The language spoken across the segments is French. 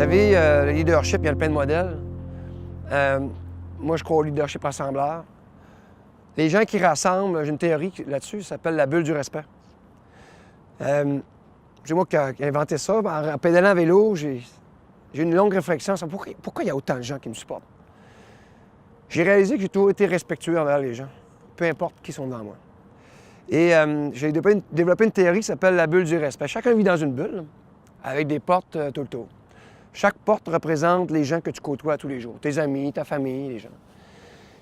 savez, le leadership, il y a plein de modèles. Moi, je crois au leadership rassembleur. Les gens qui rassemblent, j'ai une théorie là-dessus, ça s'appelle la bulle du respect. C'est moi qui ai inventé ça. En pédalant à vélo, j'ai eu une longue réflexion sur pourquoi il y a autant de gens qui me supportent. J'ai réalisé que j'ai toujours été respectueux envers les gens, peu importe qui sont devant moi. Et j'ai développé une théorie qui s'appelle la bulle du respect. Chacun vit dans une bulle, avec des portes tout le tour. Chaque porte représente les gens que tu côtoies tous les jours, tes amis, ta famille, les gens.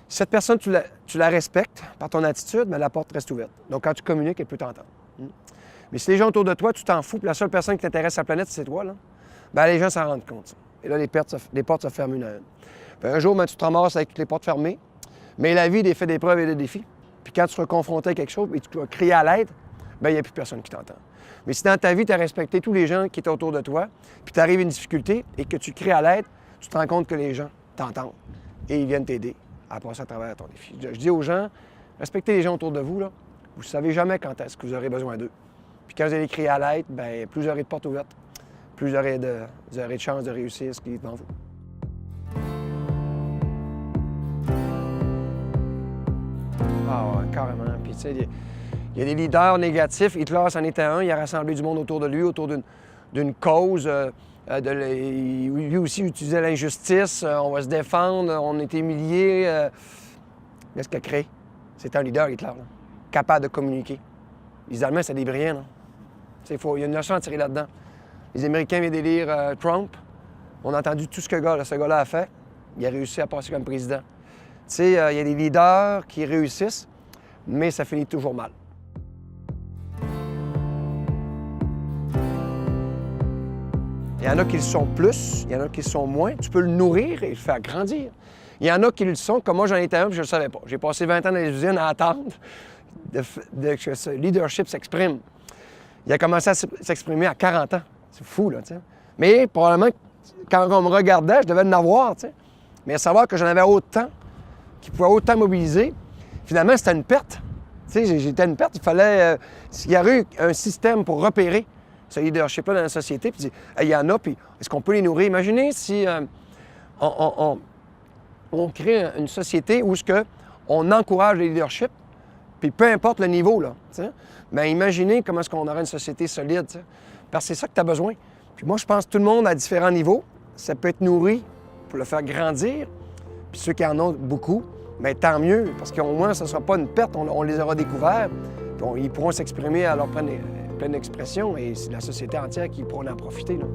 Si cette personne, tu la respectes par ton attitude, mais la porte reste ouverte. Donc, quand tu communiques, elle peut t'entendre. Mais si les gens autour de toi, tu t'en fous, puis la seule personne qui t'intéresse à la planète, c'est toi, là, bien, les gens s'en rendent compte. Et là, les portes se ferment une à une. Puis un jour, ben, tu te ramasses avec toutes les portes fermées, mais la vie fait des preuves et des défis. Puis quand tu seras confronté à quelque chose et tu vas crier à l'aide, bien, il n'y a plus personne qui t'entend. Mais si dans ta vie, tu as respecté tous les gens qui étaient autour de toi, puis tu arrives à une difficulté et que tu cries à l'aide, tu te rends compte que les gens t'entendent et ils viennent t'aider à passer à travers ton défi. Je dis aux gens, respectez les gens autour de vous, là. Vous ne savez jamais quand est-ce que vous aurez besoin d'eux. Puis quand vous allez crier à l'aide, bien, plus vous aurez de portes ouvertes, plus vous aurez de chances de réussir ce qui est devant vous. Ah ouais, carrément. Puis tu sais, il y a des leaders négatifs. Hitler, c'en était un. Il a rassemblé du monde autour de lui, autour d'une cause. Lui aussi utilisait l'injustice. On va se défendre. On est humiliés. Qu'est-ce qu'il a créé? C'était un leader, Hitler, là. Capable de communiquer. Les Allemands, c'est des brillants, là. Il y a une leçon à tirer là-dedans. Les Américains viennent d'élire Trump. On a entendu tout ce que ce gars-là a fait. Il a réussi à passer comme président. Tu sais, il y a des leaders qui réussissent, mais ça finit toujours mal. Il y en a qui le sont plus, il y en a qui le sont moins. Tu peux le nourrir et le faire grandir. Il y en a qui le sont, comme moi j'en étais un, puis je ne le savais pas. J'ai passé 20 ans dans les usines à attendre que ce leadership s'exprime. Il a commencé à s'exprimer à 40 ans. C'est fou, là, tu sais. Mais probablement, quand on me regardait, je devais en avoir, tu sais. Mais à savoir que j'en avais autant, qui pouvaient autant mobiliser, finalement, c'était une perte. Tu sais, j'étais une perte. Il fallait... il y aurait eu un système pour repérer ce leadership-là dans la société, puis dire, il y en a, puis est-ce qu'on peut les nourrir? Imaginez si on crée une société où on encourage le leadership, puis peu importe le niveau, là, bien, imaginez comment est-ce qu'on aurait une société solide, t'sais. Parce que c'est ça que tu as besoin. Puis moi, je pense que tout le monde à différents niveaux, ça peut être nourri pour le faire grandir, puis ceux qui en ont beaucoup, bien, tant mieux, parce qu'au moins, ce ne sera pas une perte, on les aura découverts, puis ils pourront s'exprimer à leur pleine expression, et c'est la société entière qui pourra en profiter, là.